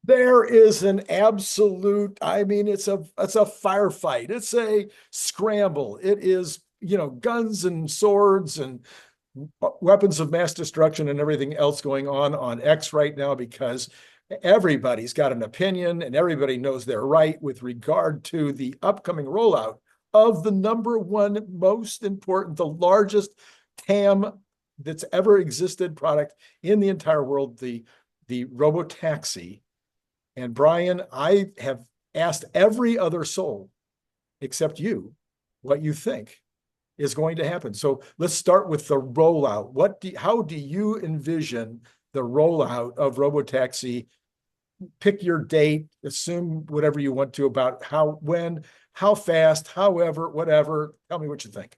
There is an absolute, I mean, it's a firefight. It's a scramble. It is, guns and swords and weapons of mass destruction and everything else going on X right now because everybody's got an opinion and everybody knows they're right with regard to the upcoming rollout of the number one most important, the largest TAM that's ever existed product in the entire world, the Robotaxi. And Brian, I have asked every other soul except you what you think is going to happen. So let's start with the rollout. How do you envision the rollout of Robotaxi? Pick your date, assume whatever you want to about how, when, how fast, however, whatever. Tell me what you think.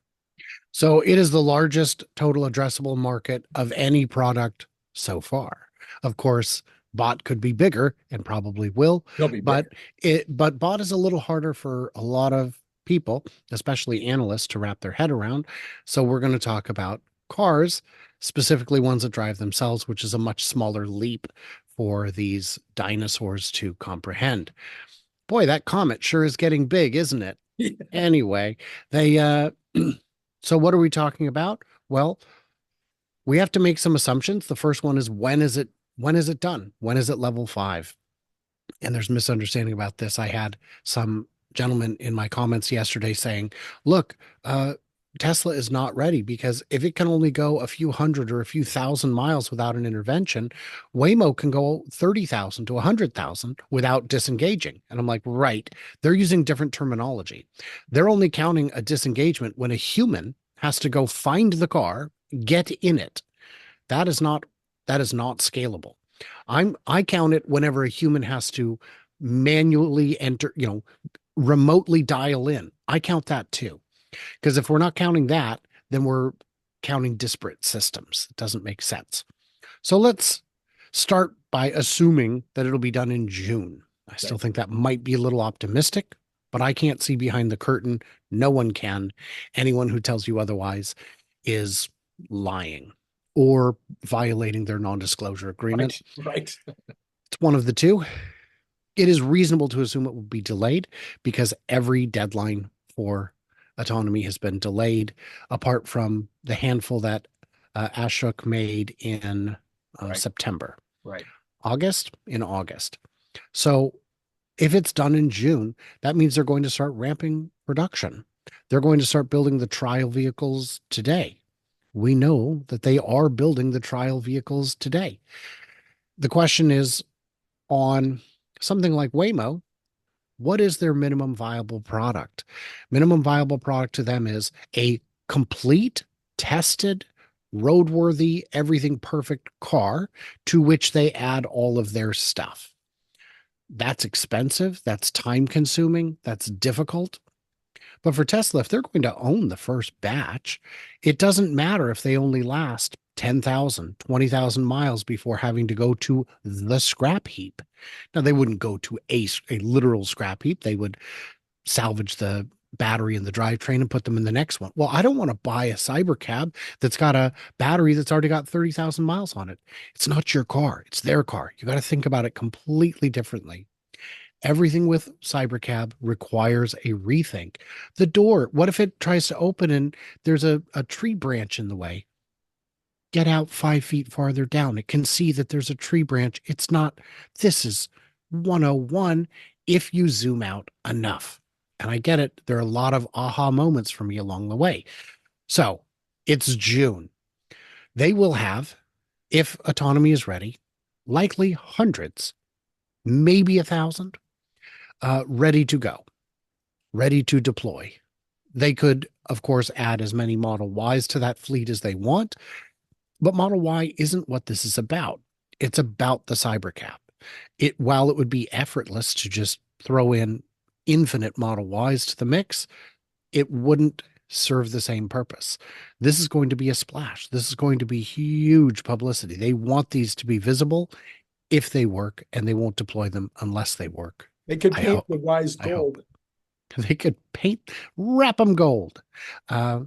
So it is the largest total addressable market of any product so far. Of course, bot could be bigger and probably will, They'll be but bigger. bot is a little harder for a lot of people, especially analysts, to wrap their head around. So we're going to talk about cars, specifically ones that drive themselves, which is a much smaller leap for these dinosaurs to comprehend. Boy, that comet sure is getting big, isn't it? Anyway, they so what are we talking about? Well, we have to make some assumptions. The first one is when is it done? When is it level 5? And there's misunderstanding about this. I had some gentleman in my comments yesterday saying, look, Tesla is not ready because if it can only go a few hundred or a few thousand miles without an intervention, Waymo can go 30,000 to 100,000 without disengaging. And I'm like, right. They're using different terminology. They're only counting a disengagement when a human has to go find the car, get in it. That is not that is not scalable. I count it whenever a human has to manually enter, remotely dial in. I count that too. Because if we're not counting that, then we're counting disparate systems. It doesn't make sense. So let's start by assuming that it'll be done in June. I still Okay. think that might be a little optimistic, but I can't see behind the curtain. No one can. Anyone who tells you otherwise is lying or violating their non-disclosure agreement. Right, right. It's one of the two. It is reasonable to assume it will be delayed because every deadline for autonomy has been delayed, apart from the handful that Ashok made in Right, September. right. In August. So if it's done in June, that means they're going to start ramping production. They're going to start building the trial vehicles today. We know that they are building the trial vehicles today. The question is on something like Waymo, what is their minimum viable product? Minimum viable product to them is a complete, tested, roadworthy, everything perfect car to which they add all of their stuff. That's expensive. That's time consuming. That's difficult. But for Tesla, if they're going to own the first batch, it doesn't matter if they only last 10,000, 20,000 miles before having to go to the scrap heap. Now, they wouldn't go to a literal scrap heap. They would salvage the battery and the drivetrain and put them in the next one. Well, I don't want to buy a Cybercab that's got a battery that's already got 30,000 miles on it. It's not your car, it's their car. You got to think about it completely differently. Everything with Cybercab requires a rethink. The door, what if it tries to open and there's a tree branch in the way? Get out 5 feet farther down. It can see that there's a tree branch. It's not, this is 101 if you zoom out enough. And I get it. There are a lot of aha moments for me along the way. So it's June. They will have, if autonomy is ready, likely hundreds, maybe 1,000 ready to go, ready to deploy. They could, of course, add as many Model Ys to that fleet as they want, but Model Y isn't what this is about. It's about the Cybercab. While it would be effortless to just throw in infinite Model Ys to the mix, it wouldn't serve the same purpose. This is going to be a splash. This is going to be huge publicity. They want these to be visible if they work, and they won't deploy them unless they work. They could I paint hope. the wise I hope. gold. They could wrap them gold.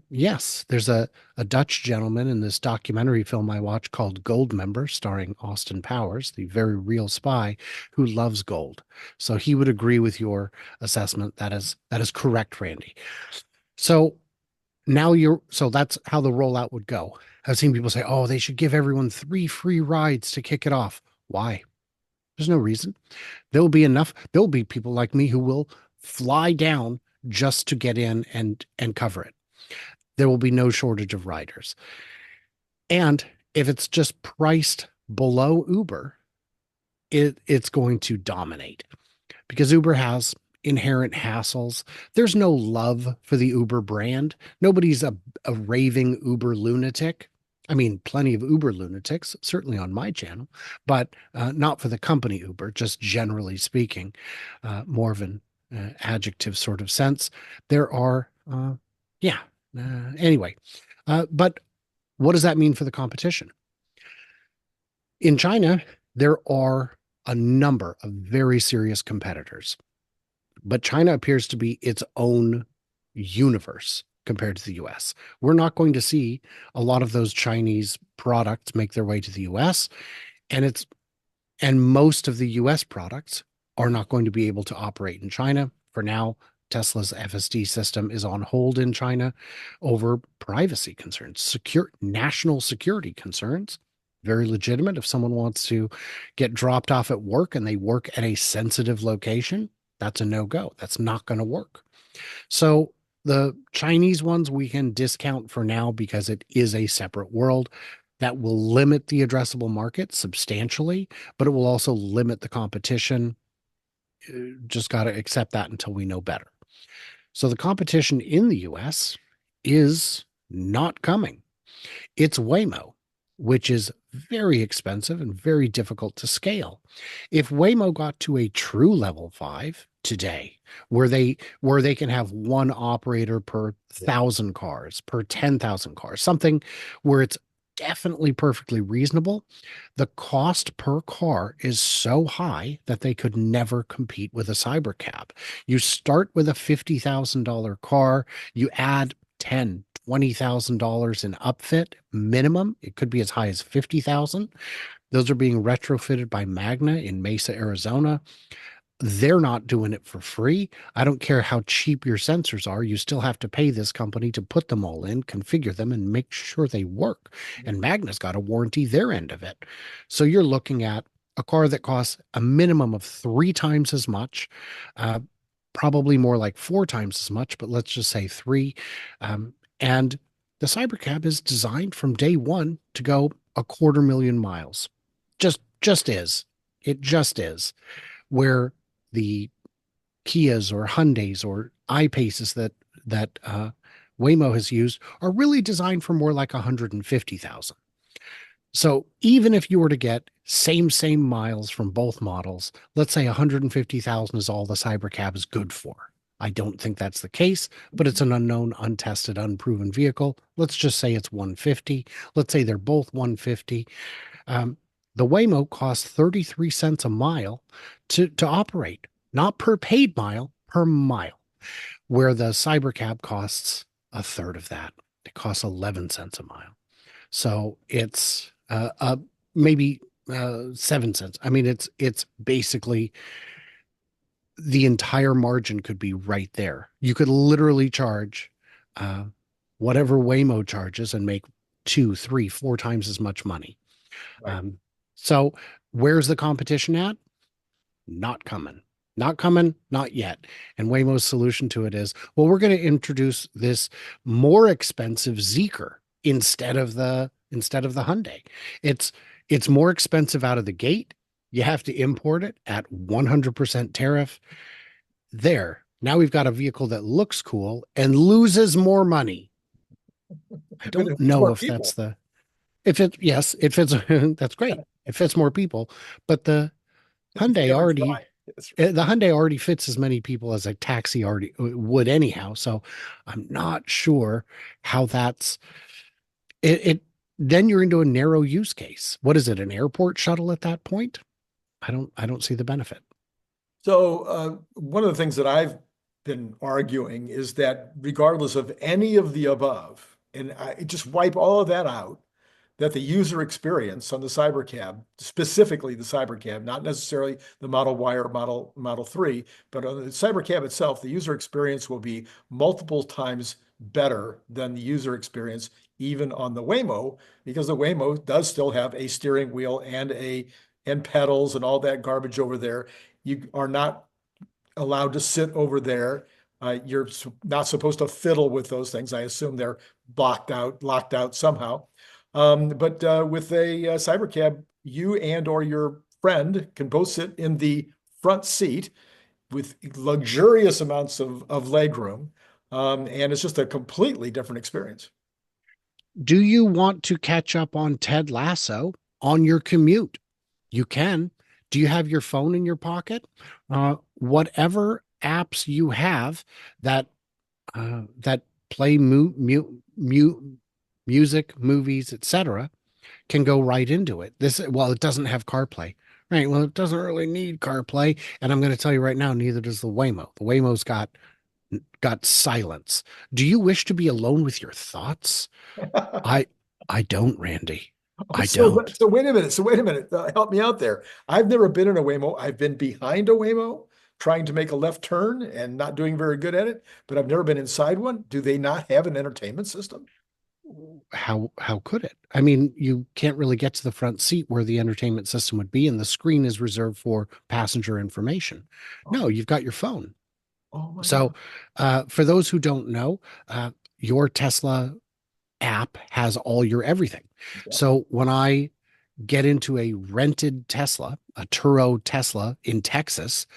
Yes, there's a Dutch gentleman in this documentary film I watched called Goldmember, starring Austin Powers, the very real spy who loves gold. So he would agree with your assessment. That is correct, Randy. So so that's how the rollout would go. I've seen people say, oh, they should give everyone 3 free rides to kick it off. Why? There's no reason. There'll be people like me who will fly down just to get in and cover it. There will be no shortage of riders. And if it's just priced below Uber, it's going to dominate because Uber has inherent hassles. There's no love for the Uber brand. Nobody's a raving Uber lunatic. I mean, plenty of Uber lunatics, certainly on my channel, but not for the company Uber, just generally speaking, more of an adjective sort of sense. There are, yeah, anyway. But what does that mean for the competition? In China, there are a number of very serious competitors, but China appears to be its own universe compared to the US. We're not going to see a lot of those Chinese products make their way to the US, and most of the US products are not going to be able to operate in China. For now, Tesla's FSD system is on hold in China over privacy concerns, national security concerns. Very legitimate. If someone wants to get dropped off at work and they work at a sensitive location, that's a no-go. That's not going to work. So the Chinese ones we can discount for now because it is a separate world. That will limit the addressable market substantially, but it will also limit the competition. Just got to accept that until we know better. So the competition in the US is not coming. It's Waymo, which is very expensive and very difficult to scale. If Waymo got to a true level 5 today, where they can have one operator per 1,000 cars, per 10,000 cars, something where it's definitely perfectly reasonable, the cost per car is so high that they could never compete with a cybercab. You start with a $50,000 car, you add $20,000 in upfit minimum. It could be as high as 50,000. Those are being retrofitted by Magna in Mesa, Arizona. They're not doing it for free. I don't care how cheap your sensors are. You still have to pay this company to put them all in, configure them, and make sure they work. And Magna's got to warranty their end of it. So you're looking at a car that costs a minimum of 3 times as much, probably more like 4 times as much, but let's just say 3. And the Cybercab is designed from day one to go 250,000 miles. Just is. It just is. Where the Kias or Hyundais or I-Paces that Waymo has used are really designed for more like 150,000. So even if you were to get same miles from both models, let's say 150,000 is all the Cybercab is good for. I don't think that's the case, but it's an unknown, untested, unproven vehicle. Let's just say it's 150. Let's say they're both 150. The Waymo costs 33 cents a mile to operate, not per paid mile, per mile, where the Cybercab costs a third of that. It costs 11 cents a mile. So it's maybe 7 cents. I mean, it's basically the entire margin could be right there. You could literally charge whatever Waymo charges and make 2, 3, 4 times as much money. Right. So where's the competition at? Not coming. Not coming, not yet. And Waymo's solution to it is, well, we're going to introduce this more expensive Zeekr instead of the Hyundai. It's more expensive out of the gate. You have to import it at 100% tariff. There. Now we've got a vehicle that looks cool and loses more money. I don't know if that's the yes, it fits. That's great. It fits more people, but the Hyundai already fits as many people as a taxi already would anyhow. So I'm not sure how that's it. Then you're into a narrow use case. What is it? An airport shuttle at that point? I don't see the benefit. So one of the things that I've been arguing is that regardless of any of the above, and I just wipe all of that out, that the user experience on the Cybercab, specifically the Cybercab, not necessarily the Model Y or Model 3, but on the Cybercab itself, the user experience will be multiple times better than the user experience even on the Waymo, because the Waymo does still have a steering wheel and pedals and all that garbage over there. You are not allowed to sit over there. You're not supposed to fiddle with those things. I assume they're locked out somehow. But with a Cybercab, you and or your friend can both sit in the front seat with luxurious amounts of leg room. And it's just a completely different experience. Do you want to catch up on Ted Lasso on your commute? You can. Do you have your phone in your pocket? Whatever apps you have that that play music, movies, etc., can go right into it. Well, it doesn't have CarPlay. Right. Well, it doesn't really need CarPlay. And I'm going to tell you right now, neither does the Waymo. The Waymo's got silence. Do you wish to be alone with your thoughts? I I don't, Randy. I don't. So wait a minute. So wait a minute. Help me out there. I've never been in a Waymo. I've been behind a Waymo trying to make a left turn and not doing very good at it, but I've never been inside one. Do they not have an entertainment system? How could it? I mean, you can't really get to the front seat where the entertainment system would be, and the screen is reserved for passenger information. No, Oh, you've got your phone. oh my So, God. for those who don't know, your Tesla app has all your everything. Exactly. So when I get into a rented Tesla, a Turo Tesla in Texas,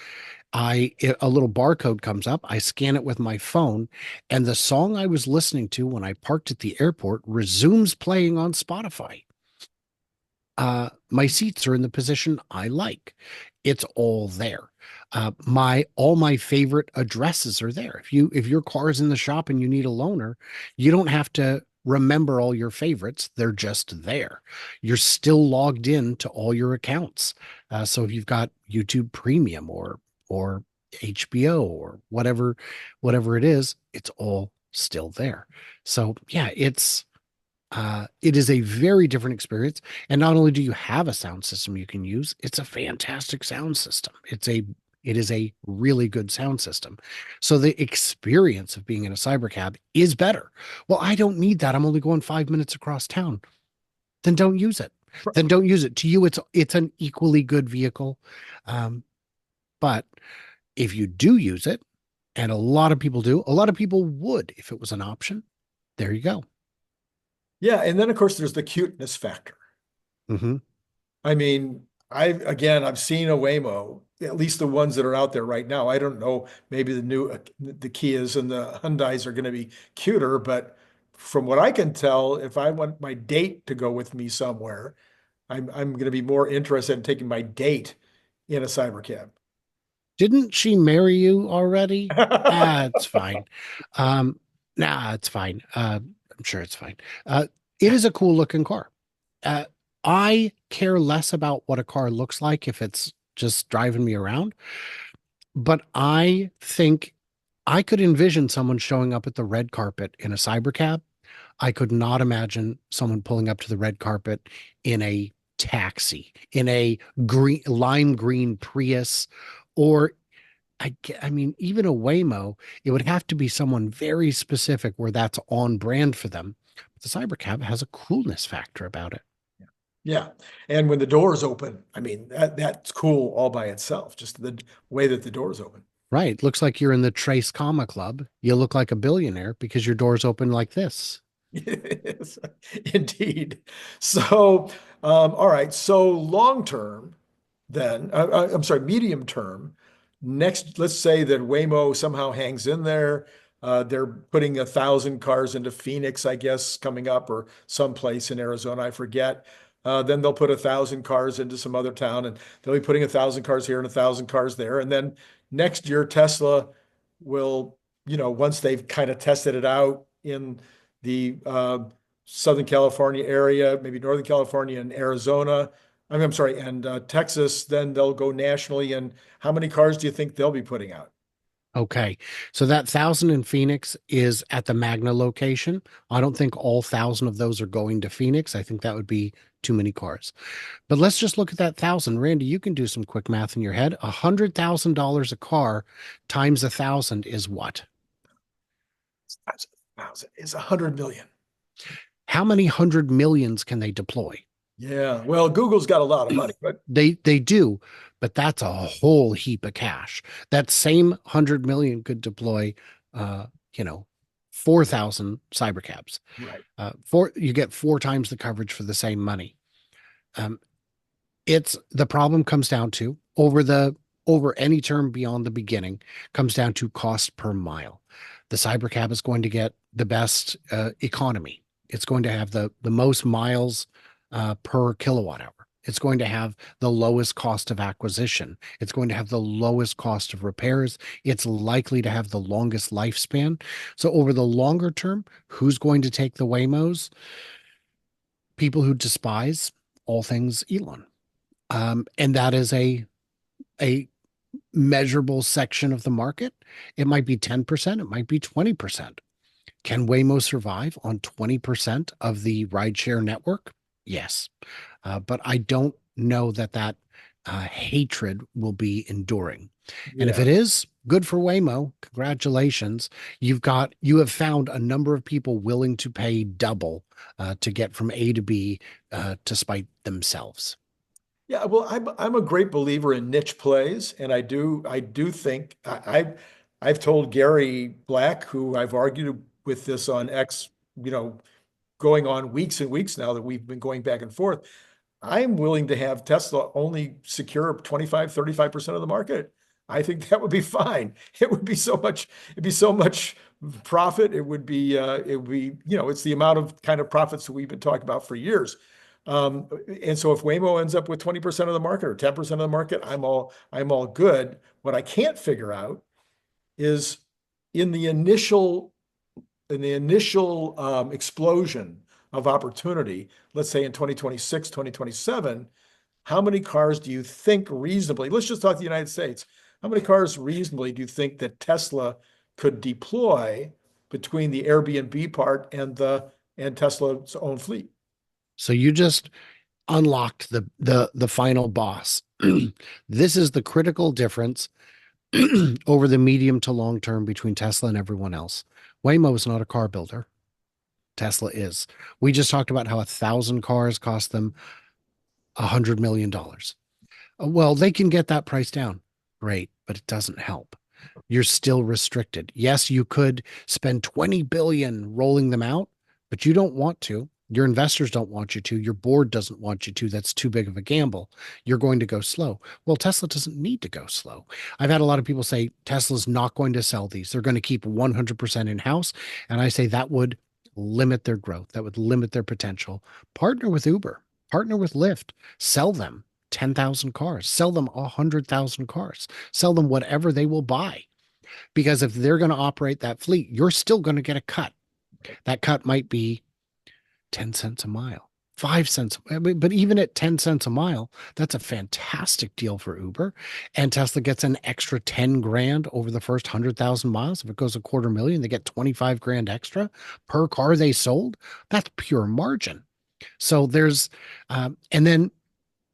a little barcode comes up, I scan it with my phone, and the song I was listening to when I parked at the airport resumes playing on Spotify. My seats are in the position I like. It's all there. My all my favorite addresses are there. If your car is in the shop and you need a loaner, you don't have to remember all your favorites. They're just there. You're still logged in to all your accounts. So if you've got YouTube Premium or HBO or whatever it is, it's all still there. So yeah, it is a very different experience. And not only do you have a sound system you can use, it's a fantastic sound system. It is a really good sound system. So the experience of being in a cybercab is better. Well, I don't need that. I'm only going 5 minutes across town. Then don't use it. Then don't use it. To you, it's an equally good vehicle. But if you do use it, and a lot of people do, a lot of people would if it was an option. There you go. Yeah. And then, of course, there's the cuteness factor. Hmm. I mean, I've seen a Waymo, at least the ones that are out there right now. I don't know, maybe the Kias and the Hyundais are going to be cuter, but from what I can tell, if I want my date to go with me somewhere, I'm going to be more interested in taking my date in a cybercab. Didn't she marry you already? It's fine. Um, nah, it's fine. I'm sure it's fine. It is a cool looking car. Uh, I care less about what a car looks like if it's just driving me around, but I think I could envision someone showing up at the red carpet in a cybercab. I could not imagine someone pulling up to the red carpet in a taxi, in a lime green Prius, or I mean, even a Waymo, it would have to be someone very specific where that's on brand for them. But the Cybercab has a coolness factor about it. Yeah. And when the doors open, I mean, that's cool all by itself, just the way that the doors open. Right. Looks like you're in the Trace Comma Club. You look like a billionaire because your doors open like this. Yes, indeed. So, all right. So long term, then, I'm sorry, medium term. Next, let's say that Waymo somehow hangs in there. They're putting 1,000 cars into Phoenix, I guess, coming up, or someplace in Arizona, I forget. Then they'll put 1,000 cars into some other town, and they'll be putting 1,000 cars here and 1,000 cars there. And then next year, Tesla will, once they've kind of tested it out in the Southern California area, maybe Northern California and Arizona. I'm sorry, and Texas, then they'll go nationally. And how many cars do you think they'll be putting out? Okay. So that 1,000 in Phoenix is at the Magna location. I don't think all 1,000 of those are going to Phoenix. I think that would be too many cars. But let's just look at that 1,000. Randy, you can do some quick math in your head. $100,000 a car times 1,000 is what? That's 1,000 is 100 million. How many hundred millions can they deploy? Yeah. Well, Google's got a lot of money, but They do, but that's a whole heap of cash. That same 100 million could deploy, uh, you know, 4,000 cybercabs. right. You get 4 times the coverage for the same money. Um, it's the problem comes down to over any term beyond the beginning comes down to cost per mile. The cybercab is going to get the best economy. It's going to have the most miles per kilowatt hour. It's going to have the lowest cost of acquisition. It's going to have the lowest cost of repairs. It's likely to have the longest lifespan. So over the longer term, who's going to take the Waymos? People who despise all things Elon. And that is a measurable section of the market. It might be 10%, it might be 20%. Can Waymo survive on 20% of the rideshare network? Yes. But I don't know that hatred will be enduring. And if Yeah. it is, good for Waymo. Congratulations. You have found a number of people willing to pay double to get from A to B to spite themselves. Yeah, well, I'm a great believer in niche plays, and I do think I've told Gary Black, who I've argued with this on X, you know, going on weeks and weeks now that we've been going back and forth. I'm willing to have Tesla only secure 25-35% of the market. I think that would be fine. It'd be so much profit. It would be, it's the amount of kind of profits that we've been talking about for years. And so if Waymo ends up with 20% of the market or 10% of the market, I'm all good. What I can't figure out is in the initial explosion of opportunity, let's say in 2026, 2027, how many cars do you think reasonably, let's just talk the United States, how many cars reasonably do you think that Tesla could deploy between the Airbnb part and Tesla's own fleet? So you just unlocked the final boss. This is the critical difference over the medium to long term between Tesla and everyone else. Waymo is not a car builder. Tesla is. We just talked about how 1,000 cars cost them $100 million. Well, they can get that price down. Great, but it doesn't help. You're still restricted. Yes, you could spend 20 billion rolling them out, but you don't want to. Your investors don't want you to. Your board doesn't want you to. That's too big of a gamble. You're going to go slow. Well, Tesla doesn't need to go slow. I've had a lot of people say Tesla's not going to sell these. They're going to keep 100% in house. And I say that would limit their growth. That would limit their potential. Partner with Uber, partner with Lyft, sell them 10,000 cars, sell them 100,000 cars, sell them whatever they will buy. Because if they're going to operate that fleet, you're still going to get a cut. That cut might be 10 cents a mile, 5 cents. But even at 10 cents a mile, that's a fantastic deal for Uber. And Tesla gets an extra 10 grand over the first 100,000 miles. If it goes 250,000, they get 25 grand extra per car they sold. That's pure margin. So and then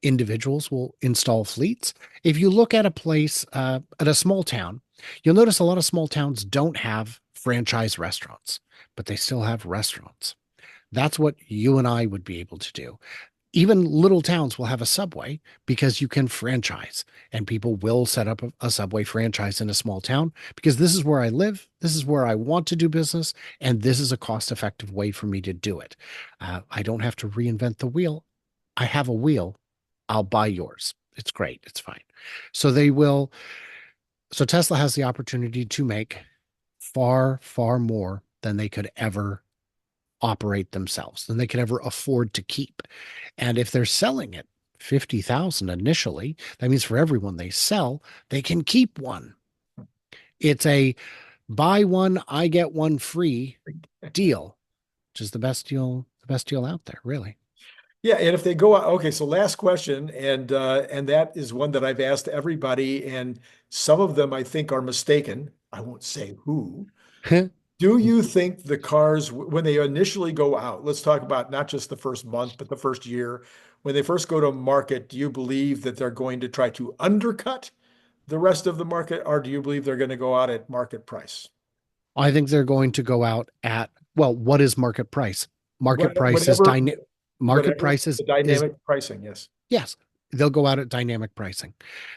individuals will install fleets. If you look at a place, at a small town, you'll notice a lot of small towns don't have franchise restaurants, but they still have restaurants. That's what you and I would be able to do. Even little towns will have a Subway because you can franchise, and people will set up a Subway franchise in a small town because this is where I live. This is where I want to do business. And this is a cost-effective way for me to do it. I don't have to reinvent the wheel. I have a wheel. I'll buy yours. It's great. It's fine. So Tesla has the opportunity to make far, far more than they could ever operate themselves, than they could ever afford to keep. And if they're selling it 50,000 initially, that means for everyone they sell, they can keep one. It's a buy one, I get one free deal, which is the best deal out there, really. Yeah, and if they go out, okay, so last question, and that is one that I've asked everybody, and some of them I think are mistaken. I won't say who. Do you think the cars, when they initially go out, let's talk about not just the first month, but the first year, when they first go to market, do you believe that they're going to try to undercut the rest of the market, or do you believe they're going to go out at market price? I think they're going to go out at, well, what is market price? Market price is Whatever, dynamic. Market whatever price the is dynamic pricing, yes. yes. They'll go out at dynamic pricing.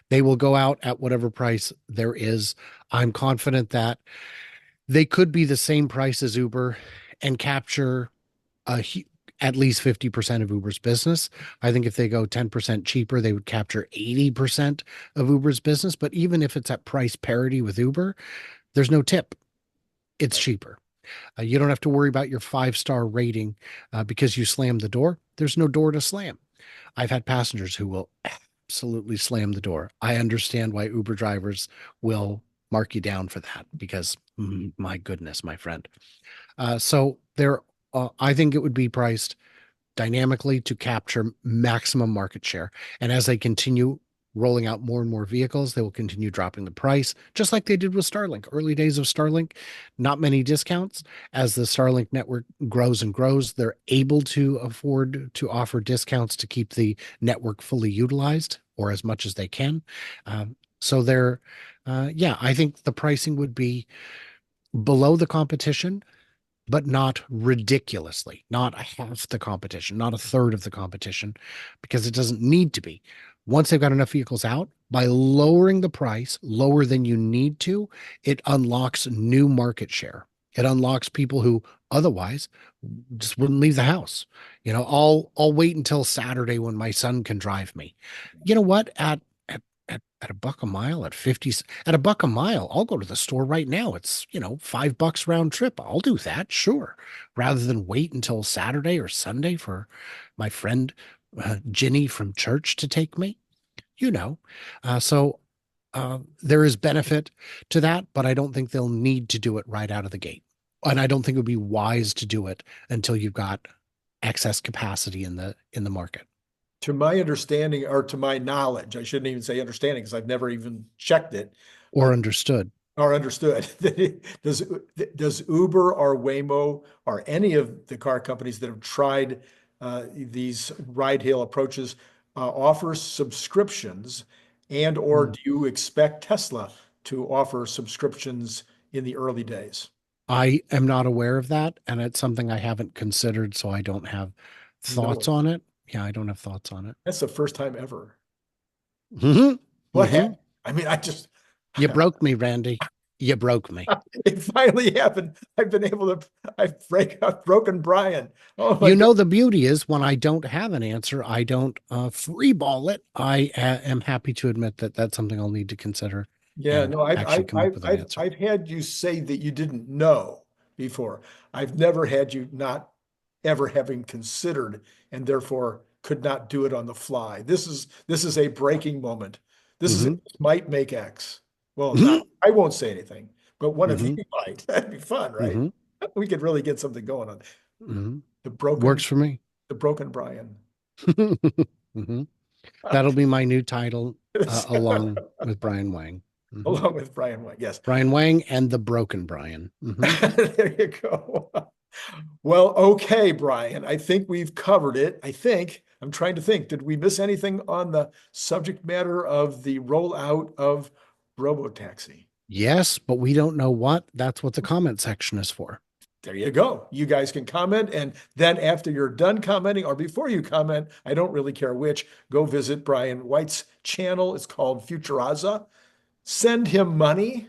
They will go out at whatever price there is. I'm confident that they could be the same price as Uber and capture a at least 50% of Uber's business. I think if they go 10% cheaper, they would capture 80% of Uber's business. But even if it's at price parity with Uber, there's no tip. It's Right. cheaper. You don't have to worry about your 5-star rating because you slammed the door. There's no door to slam. I've had passengers who will absolutely slam the door. I understand why Uber drivers will mark you down for that because my goodness, my friend. So there, I think it would be priced dynamically to capture maximum market share. And as they continue rolling out more and more vehicles, they will continue dropping the price, just like they did with Starlink. Early days of Starlink, not many discounts. As the Starlink network grows and grows, they're able to afford to offer discounts to keep the network fully utilized or as much as they can. So they're, yeah, I think the pricing would be below the competition, but not ridiculously, not half the competition, not a third of the competition, because it doesn't need to be. Once they've got enough vehicles out, by lowering the price lower than you need to, it unlocks new market share. It unlocks people who otherwise just wouldn't leave the house. I'll wait until Saturday when my son can drive me. You know what? At a buck a mile, at 50, at a buck a mile, I'll go to the store right now. It's, $5 round trip. I'll do that, sure. Rather than wait until Saturday or Sunday for my friend Ginny from church to take me, you know. There is benefit to that, but I don't think they'll need to do it right out of the gate. And I don't think it would be wise to do it until you've got excess capacity in the market. To my understanding, or to my knowledge, I shouldn't even say understanding because I've never even checked it, Or understood. or understood. Does does Uber or Waymo or any of the car companies that have tried these ride hail approaches offer subscriptions, and or Hmm. do you expect Tesla to offer subscriptions in the early days? I am not aware of that, and it's something I haven't considered, so I don't have thoughts No, on it. Yeah, I don't have thoughts on it. that's the first time ever. Hmm. What Hmm. happened? I mean, I just You broke me, Randy. You broke me. it finally happened. I've broken Brian. Oh my You God. know, the beauty is when I don't have an answer, I don't freeball it. I am happy to admit that that's something I'll need to consider Yeah, and no, actually come up with an answer. I've had you say that you didn't know before. I've never had you not ever having considered and therefore could not do it on the fly. This is a breaking moment. This is Hmm. might make X. Well, Hmm. not I won't say anything, but one of you Hmm. might. That'd be fun, right? Hmm. We could really get something going on. Hmm. The broken, Works for me. the broken Brian. Hmm. That'll be my new title, along with Brian Wang. Hmm. Along with Brian White. Yes. Brian Wang and the Broken Brian. Hmm. There you go. Well, okay, Brian. I think we've covered it. I think I'm trying to think. Did we miss anything on the subject matter of the rollout of Robotaxi? Yes, but we don't know what. That's what the comment section is for. There you go. You guys can comment. And then after you're done commenting, or before you comment, I don't really care which, go visit Brian White's channel. It's called Futuraza. Send him money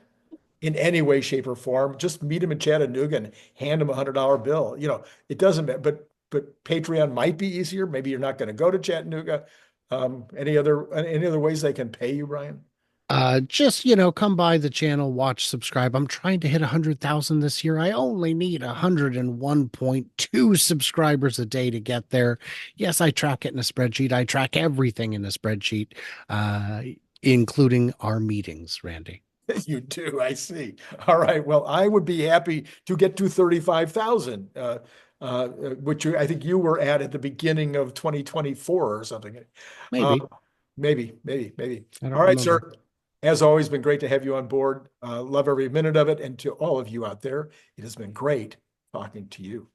in any way, shape, or form. Just meet him in Chattanooga and hand him $100 bill. It doesn't matter. But Patreon might be easier. Maybe you're not going to go to Chattanooga. Any other ways they can pay you, Brian? Just, come by the channel, watch, subscribe. I'm trying to hit 100,000 this year. I only need 101.2 subscribers a day to get there. Yes, I track it in a spreadsheet. I track everything in a spreadsheet, uh, including our meetings, Randy. You do, I see. All right. Well, I would be happy to get to 35,000, which I think you were at the beginning of 2024 or something. Uh, Maybe. maybe, maybe, maybe. I don't All right, remember. sir. As always, been great to have you on board. Love every minute of it. And to all of you out there, it has been great talking to you.